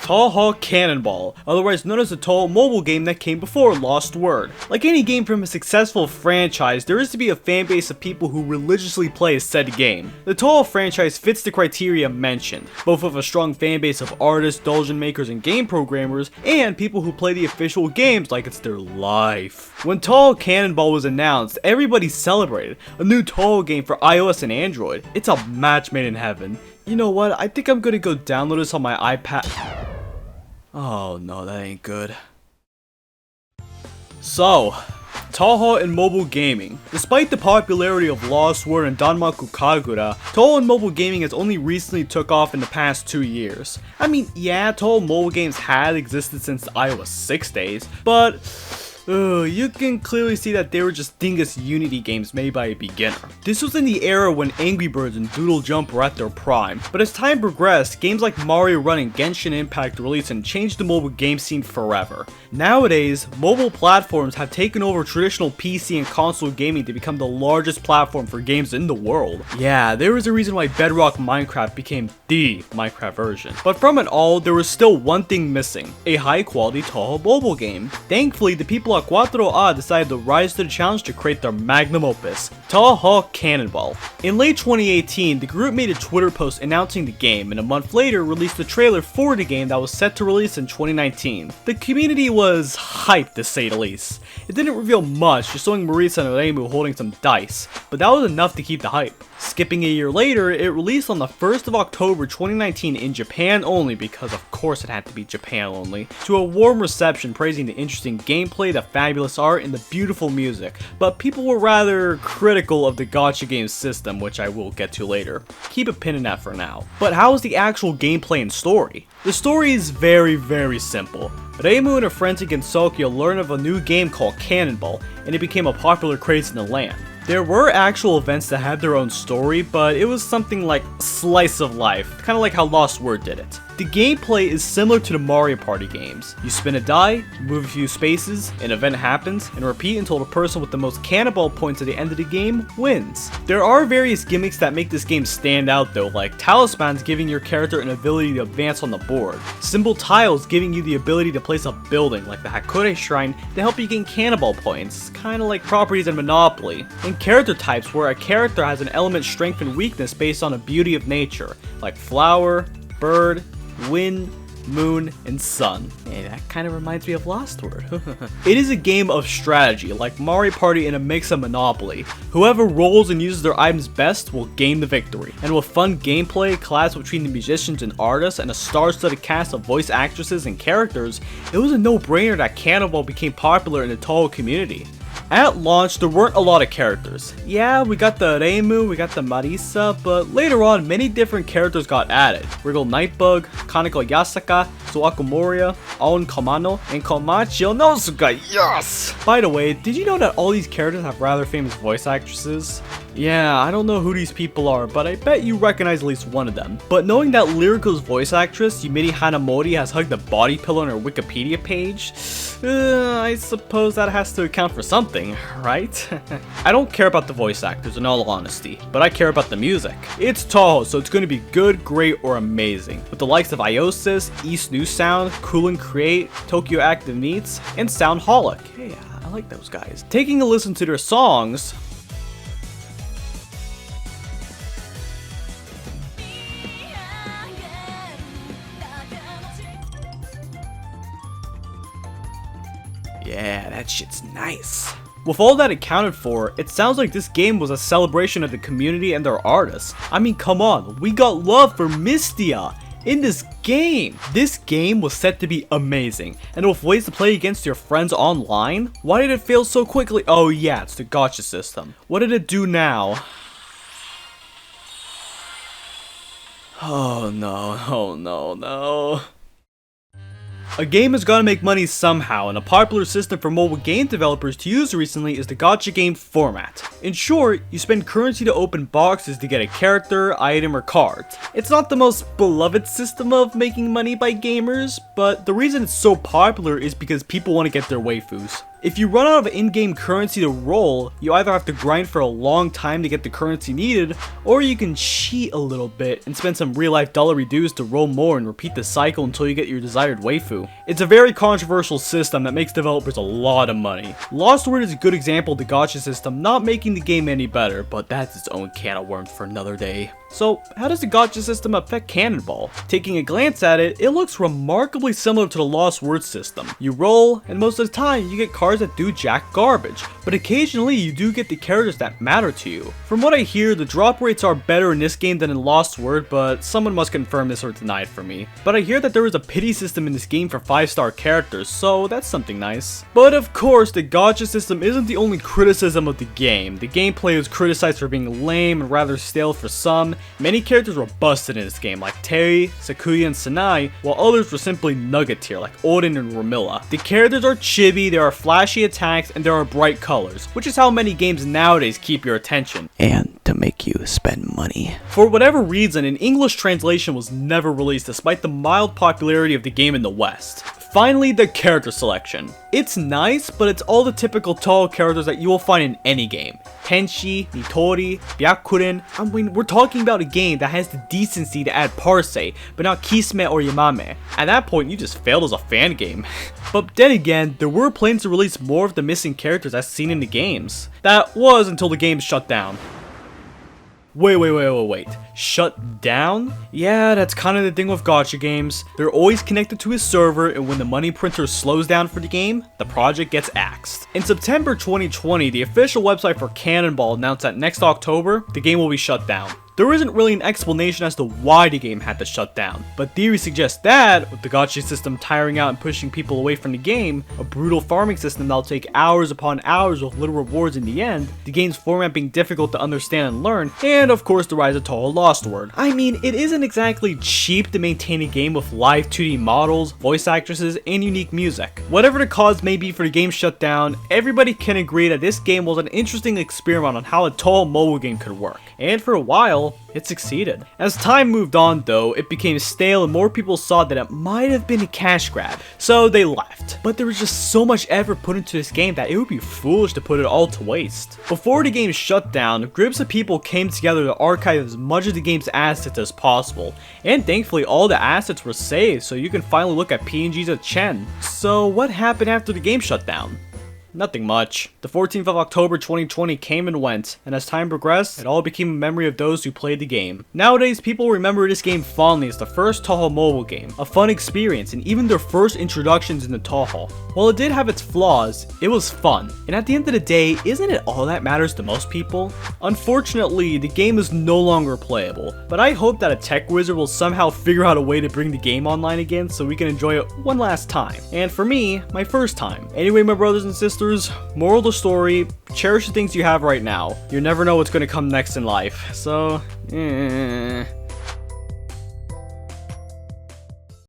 Touhou Cannonball, otherwise known as the Touhou mobile game that came before Lost Word. Like any game from a successful franchise, there is to be a fanbase of people who religiously play said game. The Touhou franchise fits the criteria mentioned, both with a strong fanbase of artists, dungeon makers, and game programmers, and people who play the official games like it's their life. When Touhou Cannonball was announced, everybody celebrated. A new Touhou game for iOS and Android. It's a match made in heaven. You know what, I think I'm gonna go download this on my iPad. Oh no, that ain't good. So, Touhou in mobile gaming. Despite the popularity of Lost Word and Danmaku Kagura, Touhou in mobile gaming has only recently took off in the past 2 years. I mean, yeah, Touhou mobile games had existed since iOS 6 days, but you can clearly see that they were just dingus Unity games made by a beginner. This was in the era when Angry Birds and Doodle Jump were at their prime, but as time progressed, games like Mario Run and Genshin Impact released and changed the mobile game scene forever. Nowadays, mobile platforms have taken over traditional PC and console gaming to become the largest platform for games in the world. Yeah, there was a reason why Bedrock Minecraft became the Minecraft version. But from it all, there was still one thing missing: a high quality Touhou mobile game. Thankfully, the people at 4A decided to rise to the challenge to create their magnum opus, Touhou Cannonball. In late 2018, the group made a Twitter post announcing the game, and a month later released the trailer for the game that was set to release in 2019. The community was hyped, to say the least. It didn't reveal much, just showing Mystia and Reimu holding some dice, but that was enough to keep the hype. Skipping a year later, it released on the 1st of October 2019 in Japan only, because of course it had to be Japan only, to a warm reception praising the interesting gameplay, the fabulous art, and the beautiful music, but people were rather critical of the gacha game system, which I will get to later. Keep a pin in that for now. But how is the actual gameplay and story? The story is very simple. Reimu and her friends in Gensokyan learn of a new game called Cannonball, and it became a popular craze in the land. There were actual events that had their own story, but it was something like slice of life, kind of like how Lost Word did it. The gameplay is similar to the Mario Party games. You spin a die, move a few spaces, an event happens, and repeat until the person with the most cannonball points at the end of the game wins. There are various gimmicks that make this game stand out though, like talismans giving your character an ability to advance on the board, symbol tiles giving you the ability to place a building, like the Hakure Shrine, to help you gain cannonball points, kinda like properties in Monopoly, and character types where a character has an element strength and weakness based on a beauty of nature, like flower, bird, wind, moon, and sun. Hey, that kind of reminds me of Lost Word. It is a game of strategy, like Mario Party and a mix of Monopoly. Whoever rolls and uses their items best will gain the victory. And with fun gameplay, collabs between the musicians and artists, and a star-studded cast of voice actresses and characters, it was a no-brainer that Cannonball became popular in the Touhou community. At launch, there weren't a lot of characters. Yeah, we got the Reimu, we got the Marisa, but later on, many different characters got added. Wriggle Nightbug, Kaneko Yasaka, Suwaku Moria, Aon Kamano, and Komachi Onosuka, yes! By the way, did you know that all these characters have rather famous voice actresses? Yeah, I don't know who these people are, but I bet you recognize at least one of them. But knowing that Lyrico's voice actress, Yumiri Hanamori, has hugged a body pillow on her Wikipedia page, I suppose that has to account for something, right? I don't care about the voice actors in all honesty, but I care about the music. It's Touhou, so it's going to be good, great, or amazing. With the likes of Iosis, East New Sound, Coolin Create, Tokyo Active Meets, and Soundholic. Hey, I like those guys. Taking a listen to their songs, yeah, that shit's nice. With all that accounted for, it sounds like this game was a celebration of the community and their artists. I mean, come on, we got love for Mystia in this game. This game was set to be amazing, and with ways to play against your friends online, why did it fail so quickly? Oh yeah, it's the gacha system. What did it do now? Oh no. A game has got to make money somehow, and a popular system for mobile game developers to use recently is the gacha game format. In short, you spend currency to open boxes to get a character, item, or card. It's not the most beloved system of making money by gamers, but the reason it's so popular is because people want to get their waifus. If you run out of in-game currency to roll, you either have to grind for a long time to get the currency needed, or you can cheat a little bit and spend some real-life dollary dues to roll more and repeat the cycle until you get your desired waifu. It's a very controversial system that makes developers a lot of money. Lost Word is a good example of the gacha system not making the game any better, but that's its own can of worms for another day. So, how does the gacha system affect Cannonball? Taking a glance at it, it looks remarkably similar to the Lost Word system. You roll, and most of the time you get cards that do jack garbage, but occasionally you do get the characters that matter to you. From what I hear, the drop rates are better in this game than in Lost Word, but someone must confirm this or deny it for me. But I hear that there is a pity system in this game for 5-star characters, so that's something nice. But of course, the gacha system isn't the only criticism of the game. The gameplay was criticized for being lame and rather stale for some. Many characters were busted in this game, like Terry, Sakuya, and Sanai, while others were simply nugget tier, like Odin and Ramilla. The characters are chibi, there are flashy attacks, and there are bright colors, which is how many games nowadays keep your attention. And to make you spend money. For whatever reason, an English translation was never released despite the mild popularity of the game in the West. Finally, the character selection. It's nice, but it's all the typical Touhou characters that you will find in any game. Tenshi, Nitori, Byakuren. I mean, we're talking about a game that has the decency to add parse, but not Kisame or Yamame. At that point, you just failed as a fan game. But then again, there were plans to release more of the missing characters as seen in the games. That was until the game shut down. Wait. Shut down? Yeah, that's kind of the thing with gacha games. They're always connected to a server, and when the money printer slows down for the game, the project gets axed. In September 2020, the official website for Cannonball announced that next October, the game will be shut down. There isn't really an explanation as to why the game had to shut down, but theory suggests that, with the gacha system tiring out and pushing people away from the game, a brutal farming system that'll take hours upon hours with little rewards in the end, the game's format being difficult to understand and learn, and of course the rise of Touhou Lost Word. I mean, it isn't exactly cheap to maintain a game with live 2D models, voice actresses, and unique music. Whatever the cause may be for the game shut down, everybody can agree that this game was an interesting experiment on how a Touhou mobile game could work, and for a while, it succeeded. As time moved on though, it became stale and more people saw that it might have been a cash grab, so they left. But there was just so much effort put into this game that it would be foolish to put it all to waste. Before the game shut down, groups of people came together to archive as much of the game's assets as possible, and thankfully all the assets were saved so you can finally look at PNGs at Chen. So what happened after the game shut down? Nothing much. The 14th of October 2020 came and went, and as time progressed, it all became a memory of those who played the game. Nowadays, people remember this game fondly as the first Touhou mobile game, a fun experience, and even their first introductions into Touhou. While it did have its flaws, it was fun, and at the end of the day, isn't it all that matters to most people? Unfortunately, the game is no longer playable, but I hope that a tech wizard will somehow figure out a way to bring the game online again so we can enjoy it one last time. And for me, my first time. Anyway, my brothers and sisters, moral of the story, cherish the things you have right now. You never know what's going to come next in life, so